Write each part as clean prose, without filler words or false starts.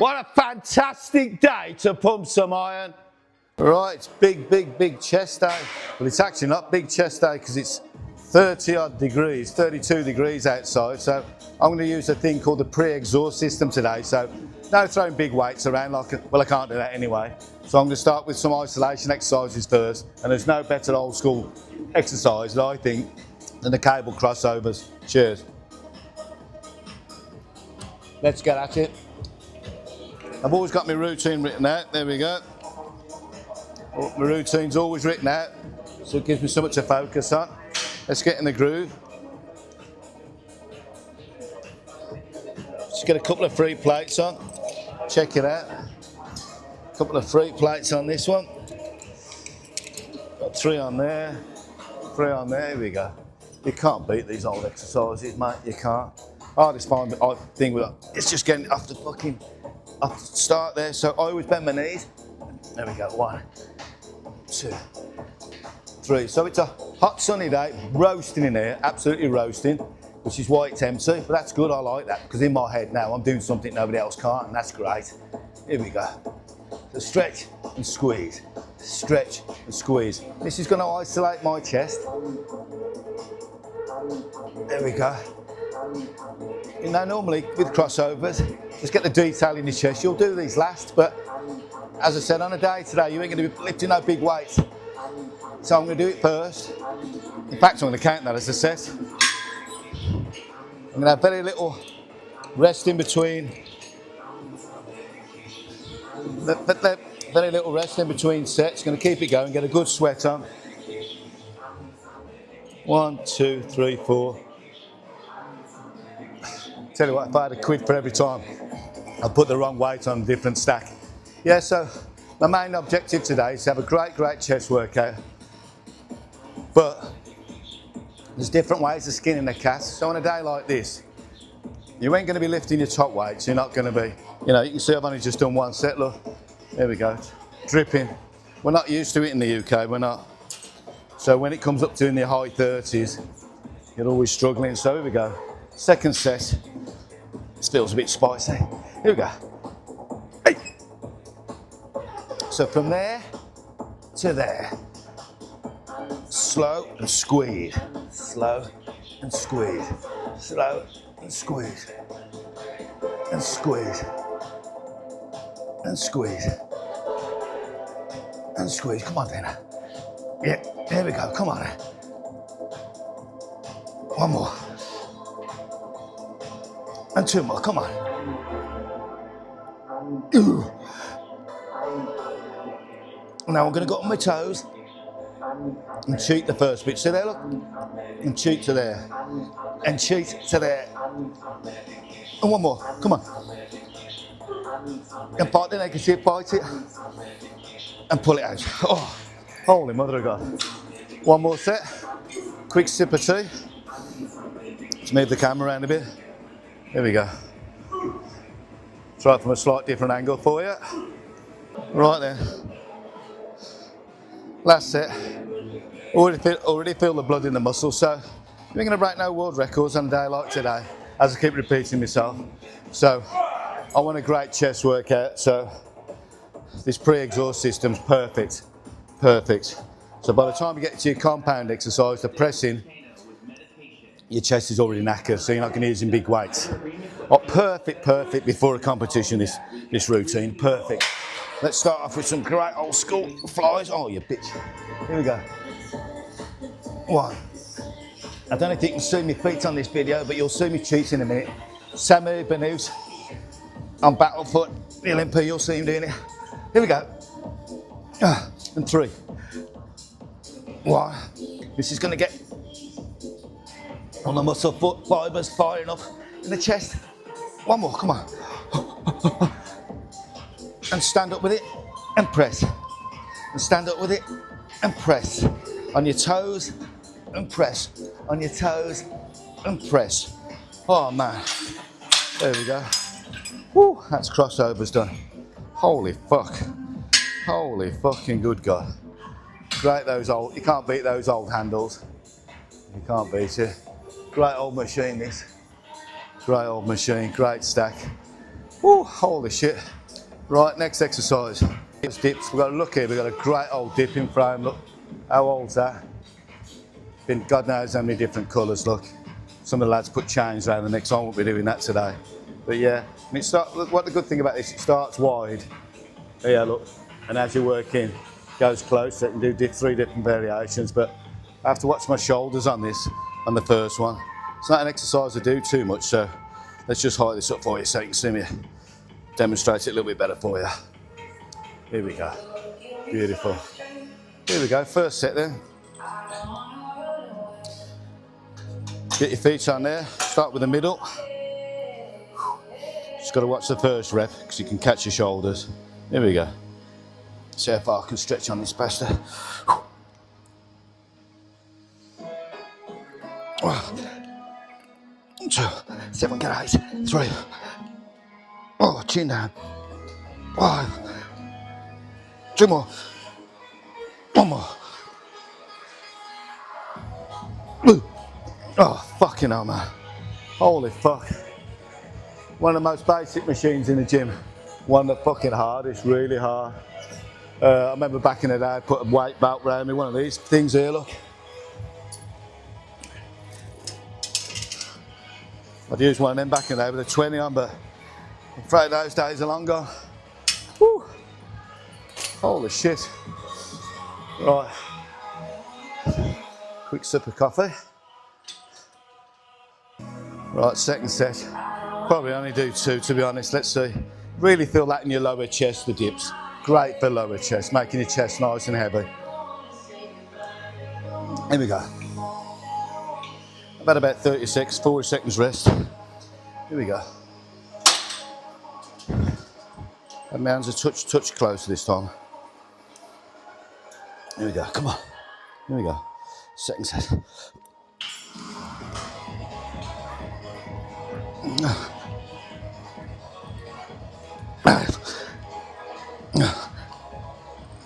What a fantastic day to pump some iron. Right, it's big chest day. Well, it's actually not big chest day because it's 30 odd degrees, 32 degrees outside. So I'm going to use a thing called the pre-exhaust system today. So no throwing big weights around, well, I can't do that anyway. So I'm going to start with some isolation exercises first. And there's no better old school exercise, I think, than the cable crossovers. Cheers. Let's get at it. I've always got my routine written out. There we go. Oh, my routine's always written out, so it gives me something to focus on. Let's get in the groove. Just get a couple of free plates on. Check it out. A couple of free plates on this one. Got 3 on there, 3 on there. Here we go. You can't beat these old exercises, mate. You can't. Hardest thing with it's just getting off the start there. So I always bend my knees. There we go. 1, 2, 3. So it's a hot sunny day, roasting in here, absolutely roasting, which is why it's empty. But that's good. I like that because in my head now I'm doing something nobody else can't, and that's great. Here we go. So stretch and squeeze, stretch and squeeze. This is going to isolate my chest. There we go. You know, normally with crossovers, just get the detail in your chest. You'll do these last, but as I said, on a day today, you ain't going to be lifting no big weights. So I'm going to do it first. In fact, I'm going to count that as a set. I'm going to have very little rest in between. Very little rest in between sets. Going to keep it going, get a good sweat on. 1, 2, 3, 4. Tell you what, if I had a quid for every time I'd put the wrong weight on a different stack. Yeah, so my main objective today is to have a great chest workout. But there's different ways of skinning the cat. So on a day like this, you ain't going to be lifting your top weights. You're not going to be, you know, you can see I've only just done 1 set, look. There we go, dripping. We're not used to it in the UK, we're not. So when it comes up to in the high 30s, you're always struggling. So here we go. Second set. This feels a bit spicy. Here we go. Hey. So from there to there. Slow and squeeze. Slow and squeeze. Slow and squeeze. And squeeze. And squeeze. And squeeze. Come on, Dana. Yeah, there we go. Come on. 1 more. And 2 more. Come on. Ooh. Now I'm going to go on my toes and cheat the first bit. See there, look? And cheat to there. And cheat to there. And 1 more. Come on. And bite the neck and see it, bite it. And pull it out. Oh, holy mother of God. 1 more set. Quick sip of tea. Let's move the camera around a bit. Here we go. Try it from a slight different angle for you. Right then. Last set. Already feel the blood in the muscle, so we're going to break no world records on a day like today, as I keep repeating myself. So I want a great chest workout, so this pre-exhaust system's perfect. Perfect. So by the time you get to your compound exercise, the pressing, your chest is already knackered, so you're not going to use in big weights. Oh, perfect before a competition, this routine, perfect. Let's start off with some great old school flies. Oh, you bitch. Here we go. 1. I don't know if you can see my feet on this video, but you'll see me cheats in a minute. Sammy Benute on Battlefoot, the Olympia, you'll see him doing it. Here we go. And 3. 1. This is going to get on the muscle foot fibres firing up in the chest. 1 more, come on. And stand up with it and press. And stand up with it and press. On your toes and press. On your toes and press. Oh man. There we go. Woo, that's crossovers done. Holy fuck. Holy fucking good God. Great those old, you can't beat those old handles. You can't beat it. Great old machine this. Great old machine, great stack. Woo, holy shit. Right, next exercise. Dips. We've got a look here, we've got a great old dipping frame. Look, how old's that? Been God knows how many different colours, look. Some of the lads put chains around the necks, I won't be doing that today. But yeah, I mean, look, what the good thing about this, it starts wide. Yeah, look, and as you work in, goes close, so you can do 3 different variations, but I have to watch my shoulders on this, on the first one. It's not an exercise I do too much, so let's just hide this up for you so you can see me demonstrate it a little bit better for you. Here we go. Beautiful. Here we go, first set then. Get your feet on there, start with the middle. Just got to watch the first rep because you can catch your shoulders. Here we go. See how far I can stretch on this bastard. 2, 7, get 8, 3. Oh, chin down. 5. 2 more. 1 more. Oh, fucking hell, man. Holy fuck. One of the most basic machines in the gym. One of the fucking hardest, really hard. I remember back in the day, I put a weight belt around me, one of these things here, look. I'd use one of them back in the day with a 20 on, but I'm afraid those days are long gone. Woo. Holy shit. Right. Quick sip of coffee. Right, second set. Probably only do 2 to be honest, let's see. Really feel that in your lower chest, the dips. Great for lower chest, making your chest nice and heavy. Here we go. I've had about 36, 40 seconds rest. Here we go. And my hands are touch closer this time. Here we go, come on. Here we go. Second set.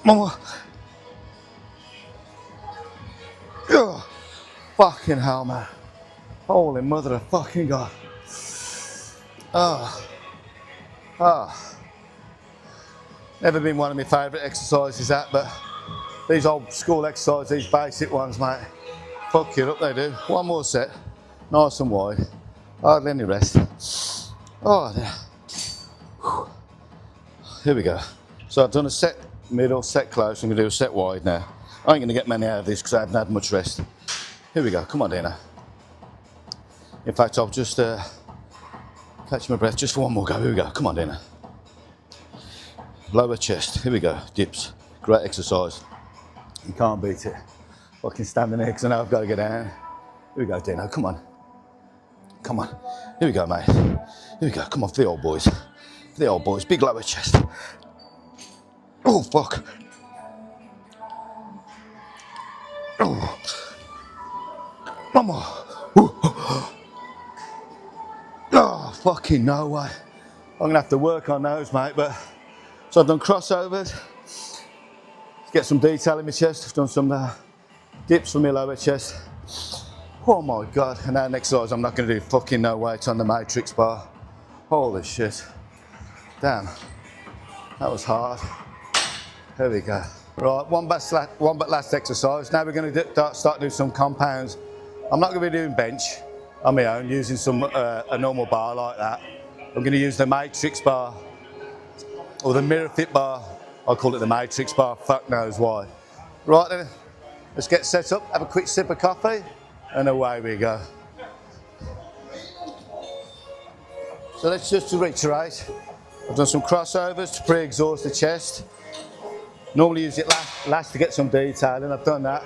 One more. Oh, fucking hell, man. Holy mother of fucking God. Oh. Oh. Never been one of my favourite exercises, that, but these old school exercises, these basic ones, mate, fuck you up, they do. One more set, nice and wide, hardly any rest. Oh, there. Here we go. So I've done a set middle, set close, I'm going to do a set wide now. I ain't going to get many out of this because I haven't had much rest. Here we go, come on Dana. In fact, I'll just catch my breath just for one more go. Here we go, come on Dana. Lower chest, here we go, dips. Great exercise. You can't beat it. Fucking standing there because I know I've got to get down. Here we go, Dino, come on. Come on. Here we go, mate. Here we go, come on, for the old boys. For the old boys, big lower chest. Oh, fuck. Oh. One more. Oh, fucking no way. I'm going to have to work on those, mate, but... So I've done crossovers, to get some detail in my chest. I've done some dips for my lower chest. Oh my God, and now next exercise I'm not going to do fucking no weight on the matrix bar. Holy shit. Damn, that was hard. There we go. Right, one but last exercise. Now we're going to start doing some compounds. I'm not going to be doing bench on my own, using some a normal bar like that. I'm going to use the matrix bar, or the mirror fit bar. I call it the matrix bar, fuck knows why. Right then, let's get set up, have a quick sip of coffee, and away we go. So let's just reiterate. I've done some crossovers to pre-exhaust the chest. Normally use it last to get some detail, and I've done that.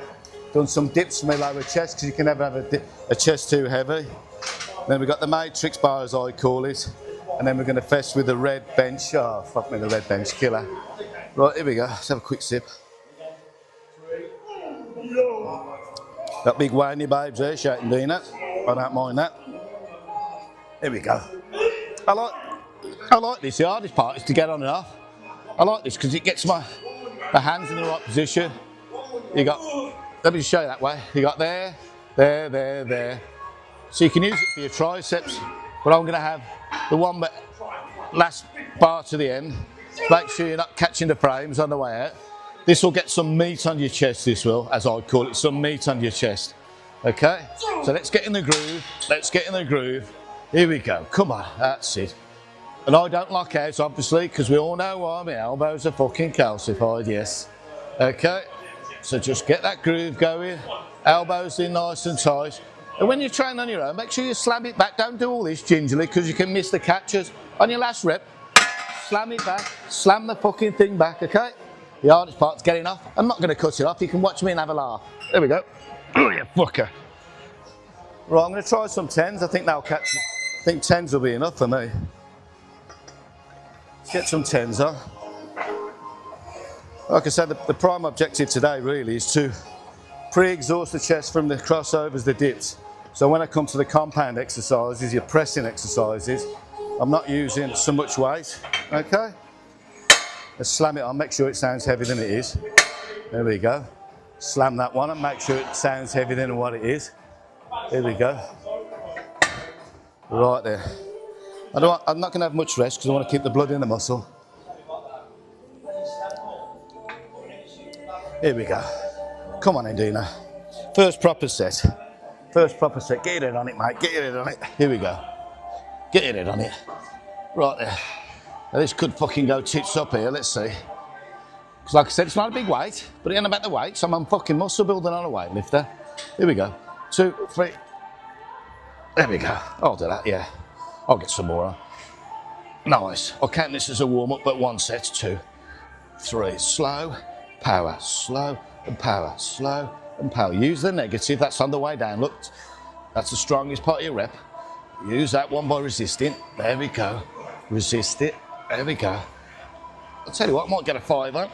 Done some dips for my lower chest, because you can never have a chest too heavy. Then we've got the matrix bar, as I call it. And then we're going to fess with the red bench. Oh, fuck me, the red bench killer. Right, here we go. Let's have a quick sip. Got big whiny babes there, shaking doing that. I don't mind that. Here we go. I like this. The hardest part is to get on and off. I like this because it gets my hands in the right position. You got, let me just show you that way. You got there, there, there, there. So you can use it for your triceps, but I'm going to have the one but last bar to the end. Make sure you're not catching the frames on the way out. This will get some meat on your chest, this will, as I'd call it, some meat on your chest. Okay? So let's get in the groove. Let's get in the groove. Here we go. Come on, that's it. And I don't lock out, obviously, because we all know why my elbows are fucking calcified, yes. Okay? So just get that groove going. Elbows in nice and tight. And when you train on your own, make sure you slam it back. Don't do all this gingerly, because you can miss the catches. On your last rep, slam it back. Slam the fucking thing back, okay? The hardest part's getting off. I'm not going to cut it off. You can watch me and have a laugh. There we go. Oh, you fucker. Right, I'm going to try some 10s. I think that'll catch me. I think 10s will be enough for me. Let's get some 10s on. Like I said, the prime objective today really is to pre-exhaust the chest from the crossovers, the dips. So when I come to the compound exercises, your pressing exercises, I'm not using so much weight, okay? Let's slam it on, make sure it sounds heavier than it is. There we go. Slam that one and make sure it sounds heavier than what it is. There we go. Right there. I'm not going to have much rest because I want to keep the blood in the muscle. Here we go. Come on, Indina. First proper set. First proper set. Get your head on it, mate. Get your head on it. Here we go. Get your head on it. Right there. Now this could fucking go tits up here. Let's see. Because like I said, it's not a big weight, but it ain't about the weight. So I'm fucking muscle building on a weightlifter. Here we go. 2, 3. There we go. I'll do that, yeah. I'll get some more on. Nice. I'll count this as a warm-up, but 1 set, 2, 3. Slow, power, slow, and power, slow, and power. Use the negative, that's on the way down. Look, that's the strongest part of your rep. Use that one by resisting. There we go. Resist it. There we go. I'll tell you what, I might get a 5 on.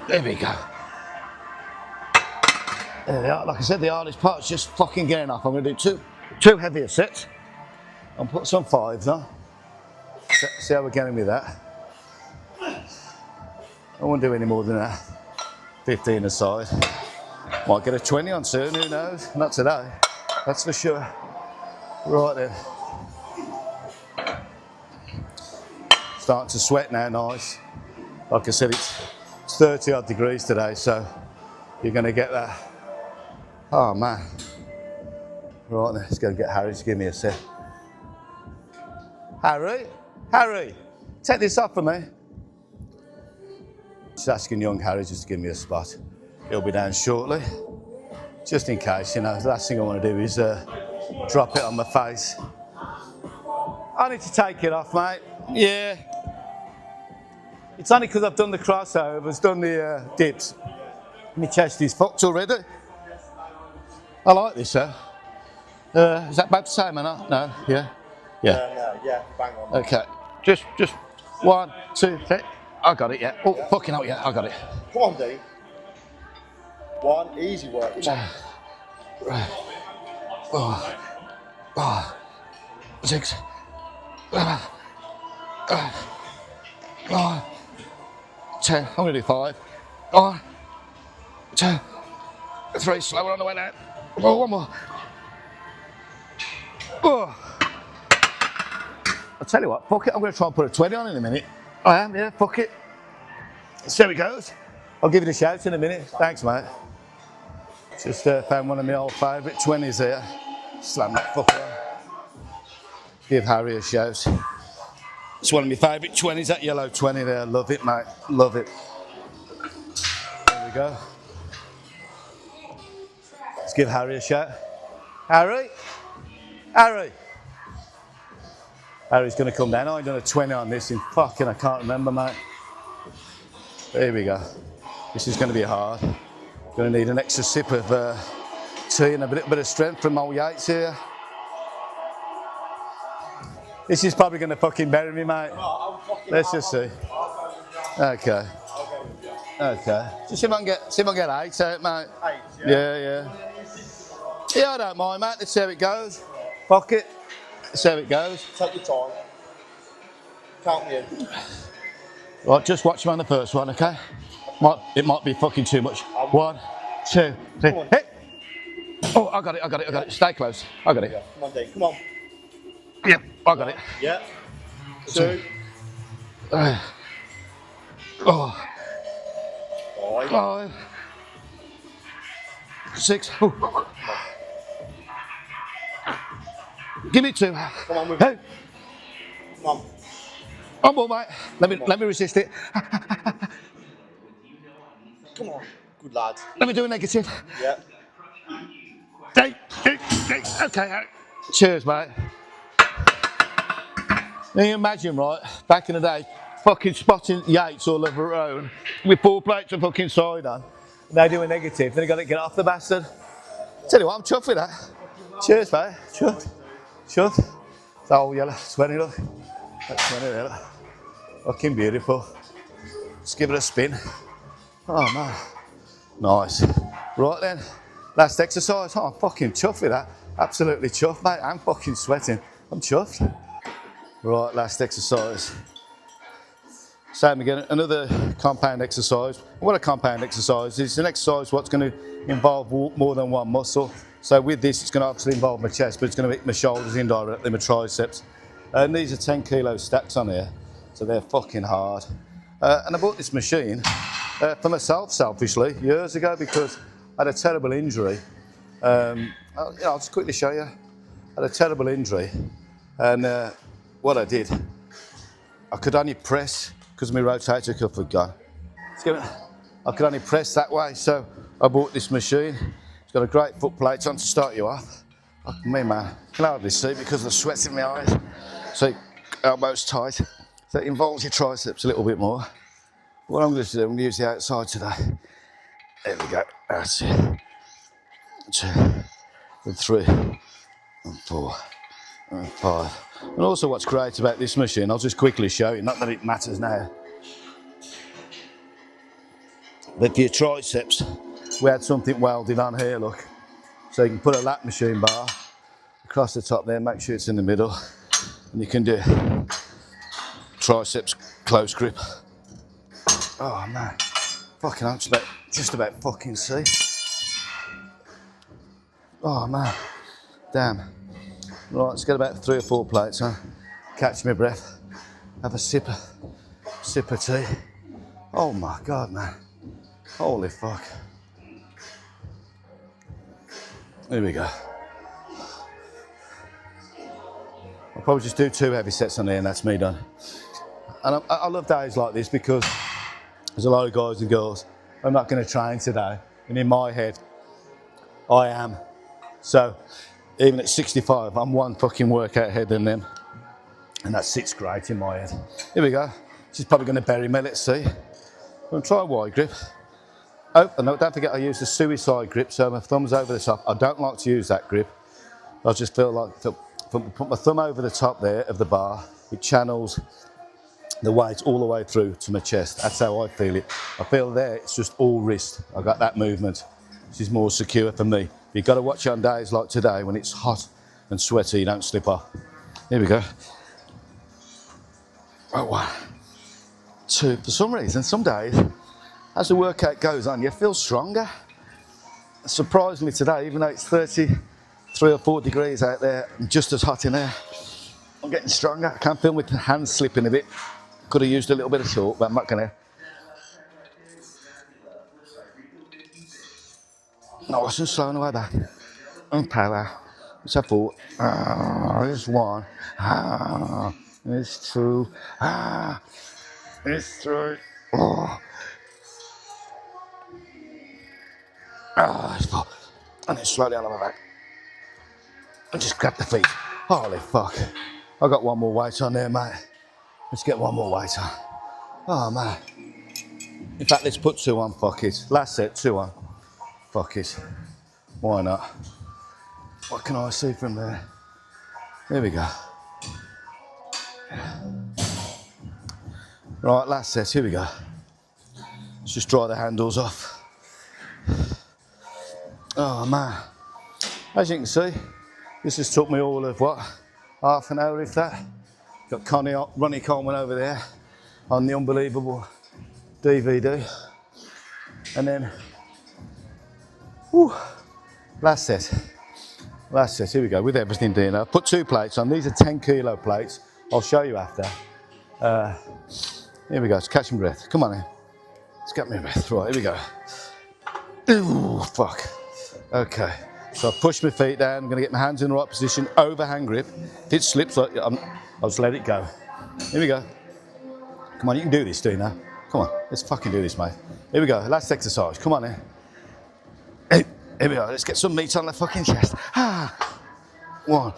There we go. There they are. Like I said, the hardest part is just fucking getting off. I'm going to do two heavier sets. I'll put some 5s on. See how we're getting with that. I won't do any more than that. 15 aside. Might get a 20 on soon, who knows? Not today, that's for sure. Right then. Starting to sweat now, nice. Like I said, it's 30 odd degrees today, so you're going to get that. Oh man. Right then, let's go and get Harry to give me a set. Harry, take this off for me. Just asking young Harry just to give me a spot. He'll be down shortly. Just in case, you know, the last thing I want to do is drop it on my face. I need to take it off, mate. Yeah. It's only because I've done the crossovers, done the dips. My chest is fucked already. I like this, though. Is that about the same or not? No? Yeah? Yeah. No, yeah, bang on. Okay. Just 1, 2, 3. I got it, yeah. Oh, fucking hell, yeah, I got it. Come on, D. 1, easy work. Right. 6. 10. I'm going to do 5. 1, 2, 3. Slower on the way down. Oh, 1 more. Oh. I'll tell you what, fuck it. I'm going to try and put a 20 on in a minute. I am, yeah, fuck it. Let's see how it goes. I'll give it a shout in a minute. Thanks, mate. Just found one of my old favourite 20s here. Slam that fucker on. Give Harry a shout. It's one of my favourite 20s, that yellow 20 there. Love it, mate. Love it. There we go. Let's give Harry a shout. Harry? Harry's going to come down. I ain't done a 20 on this in fucking, I can't remember, mate. There we go. This is going to be hard. Going to need an extra sip of tea and a little bit of strength from old Yates here. This is probably going to fucking bury me, mate. Let's just see. Okay. Okay. Just see if I can get 8 out, mate. 8, yeah? Yeah. Yeah, I don't mind, mate. Let's see how it goes. Fuck it. Let's see how it goes. Take your time. Count me in. Right, just watch me on the first one, okay? It might be fucking too much. 1, 2, 3. Hit! Oh, I got it. Stay close. I got it. Come on, D. Come on. Yep, I got it. Yeah. 2. Oh, 5. 5, 6. Oh. Give me 2. Come on, with Hey, Come on. one more, mate. Let me resist it. Come on. Good lad. Let me do a negative. Yeah. Hey, hey, hey. Okay. Cheers, mate. Can you imagine, right? Back in the day, fucking spotting Yates all over her own with 4 plates of fucking side on. They do a negative, then you got to get off the bastard. Tell you what, I'm chuffed with that. Cheers, mate. Chuffed. Chuffed. It's all yellow, sweating, look. That's sweating there, look. Fucking beautiful. Just give it a spin. Oh, man. Nice. Right then, last exercise. Oh, I'm fucking chuffed with that. Absolutely chuffed, mate. I'm fucking sweating. I'm chuffed. Right, last exercise. Same again, another compound exercise. What a compound exercise is, an exercise what's going to involve more than one muscle. So with this, it's going to obviously involve my chest, but it's going to make my shoulders indirectly, my triceps. And these are 10 kilo stacks on here, so they're fucking hard. And I bought this machine for myself, selfishly, years ago, because I had a terrible injury. I'll just quickly show you. I had a terrible injury, and what I did, I could only press, because my rotator cuff had gone. I could only press that way, so I bought this machine. It's got a great foot plate on to start you off. Me, man, I can hardly see because of the sweat in my eyes. So elbows tight. So it involves your triceps a little bit more. What I'm going to do, I'm going to use the outside today. There we go. That's it. 2, and 3, and 4, and 5. And also what's great about this machine, I'll just quickly show you, not that it matters now, but for your triceps, we had something welded on here, look. So you can put a lat machine bar across the top there, make sure it's in the middle, and you can do triceps close grip. Oh man, fucking I'm just about fucking see. Oh man, damn. Right, let's get about 3 or 4 plates on. Catch my breath, have a sip of tea. Oh my God, man. Holy fuck. Here we go. I'll probably just do 2 heavy sets on there and that's me done. And I love days like this because there's a lot of guys and girls. I'm not going to train today, and in my head, I am. So even at 65, I'm one fucking workout ahead than them. And that sits great in my head. Here we go. She's probably going to bury me, let's see. I'm going to try a wide grip. Oh, and don't forget I use the suicide grip, so my thumb's over the top. I don't like to use that grip. I just feel like, put my thumb over the top there of the bar, it channels the weight all the way through to my chest. That's how I feel it. I feel there, it's just all wrist. I got that movement. This is more secure for me. You've got to watch it on days like today when it's hot and sweaty, you don't slip off. Here we go. Oh, 1, 2. For some reason, some days, as the workout goes on, you feel stronger. Surprisingly today, even though it's 33 or 4 degrees out there, and just as hot in there, I'm getting stronger. I can't feel my hands slipping a bit. Could have used a little bit of salt, but I'm not gonna. Nice and slow on the way back. And power. It's a 4. It's 1. It's 2. It's 3. It's 4. And then slowly on my back. And just grab the feet. Holy fuck. I got 1 more weight on there, mate. Let's get 1 more weight on. Oh, man. In fact, let's put 2 on, fuck it. Last set, 2 on. Fuck it. Why not? What can I see from there? Here we go. Right, last set, here we go. Let's just dry the handles off. Oh, man. As you can see, this has took me all of, what, half an hour, if that. Got Ronnie Coleman over there on the unbelievable DVD. And then, whew, last set, here we go, with everything doing. I've put 2 plates on. These are 10 kilo plates. I'll show you after. Here we go, let's catch my breath. Come on in. Let's get my breath. Right, here we go. Ooh, fuck. Okay, so I push my feet down. I'm gonna get my hands in the right position, over hand grip. If it slips, I'll just let it go. Here we go. Come on, you can do this, Dino. Come on, let's fucking do this, mate. Here we go, last exercise. Come on in. Hey, here we go, let's get some meat on the fucking chest. Ah. 1,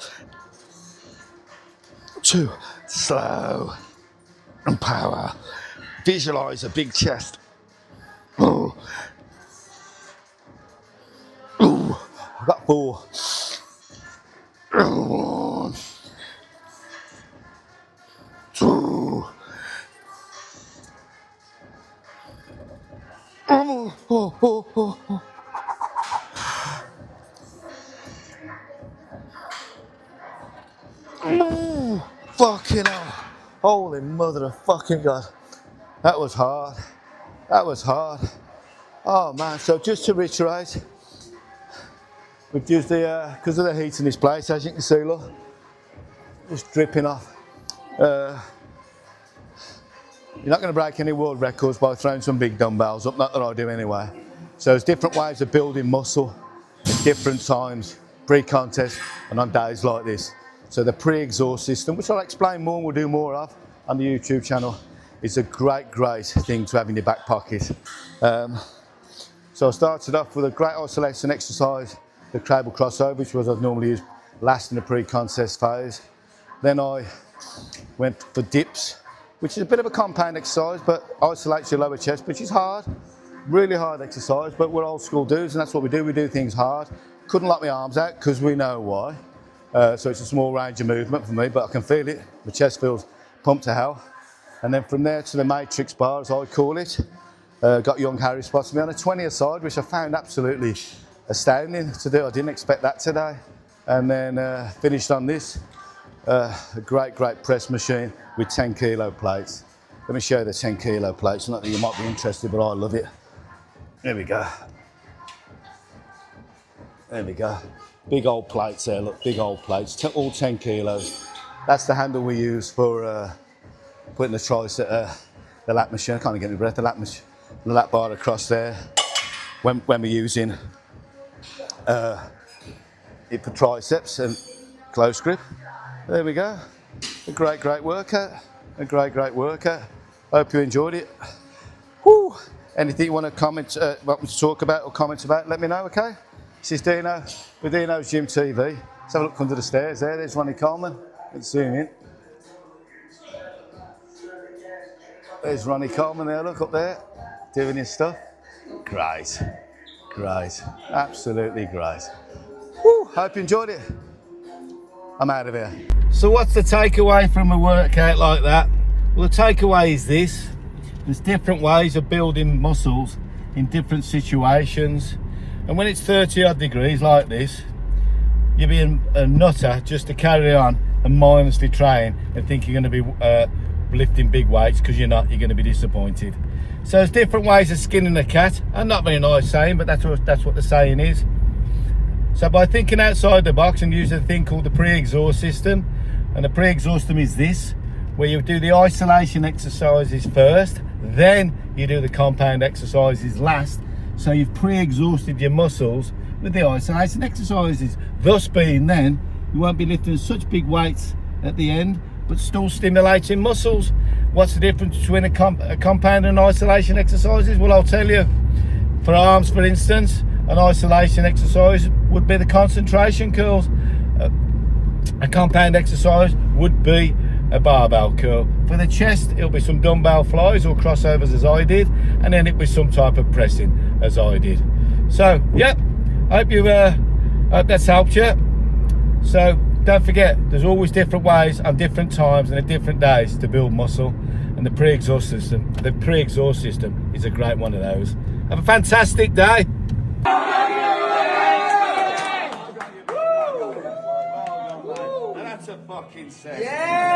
2, slow and power. Visualize a big chest. Oh. Ooh. I've got 4. 1, 2. Oh. Ooh, fucking hell. Holy mother of fucking God. That was hard. That was hard. Oh man, so just to reiterate, we've used because of the heat in this place, as you can see, look, just dripping off. You're not going to break any world records by throwing some big dumbbells up, not that I do anyway. So there's different ways of building muscle at different times, pre-contest and on days like this. So the pre-exhaust system, which I'll explain more and we'll do more of on the YouTube channel, is a great thing to have in your back pocket. So I started off with a great isolation exercise, the cable crossover, which was I'd normally use last in the pre-contest phase. Then I went for dips, which is a bit of a compound exercise, but isolates your lower chest, which is hard, really hard exercise, but we're old school dudes and that's what we do. We do things hard. Couldn't lock my arms out because we know why. So it's a small range of movement for me, but I can feel it. My chest feels pumped to hell. And then from there to the matrix bar, as I call it, got young Harry spots me on a 20 aside, which I found absolutely astounding to do. I didn't expect that today. And then finished on this, a great press machine with 10 kilo plates. Let me show you the 10 kilo plates. Not that you might be interested, but I love it. There we go. There we go. Big old plates there, look, big old plates, all 10 kilos. That's the handle we use for putting the tricep, the lat machine, I can't get my breath, the lat bar across there when we're using it for triceps and close grip. There we go. A great workout. A great workout. Hope you enjoyed it. Woo. Anything you want to comment, want me to talk about or comment about, let me know, okay? This is Dino with Dino's Gym TV. Let's have a look under the stairs there. There's Ronnie Coleman. Let's zoom in. There's Ronnie Coleman there, look up there, doing his stuff. Great. Absolutely great. Woo, hope you enjoyed it. I'm out of here. So what's the takeaway from a workout like that? Well, the takeaway is this. There's different ways of building muscles in different situations. And when it's 30 odd degrees like this, you're being a nutter just to carry on and mindlessly train and think you're going to be lifting big weights, because you're not. You're going to be disappointed. So there's different ways of skinning a cat, and not very nice saying, but that's what the saying is. So by thinking outside the box and using a thing called the pre-exhaust system, and the pre-exhaust system is this, where you do the isolation exercises first, then you do the compound exercises last. So you've pre-exhausted your muscles with the isolation exercises. Thus being then, you won't be lifting such big weights at the end, but still stimulating muscles. What's the difference between a compound and isolation exercises? Well, I'll tell you. For arms, for instance, an isolation exercise would be the concentration curls. A compound exercise would be a barbell curl. For the chest, it'll be some dumbbell flies or crossovers as I did, and then it'll be some type of pressing as I did. So, yep, hope that's helped you. So, don't forget, there's always different ways on different times and at different days to build muscle, and the pre-exhaust system is a great one of those. Have a fantastic day. That's a fucking set. Yeah.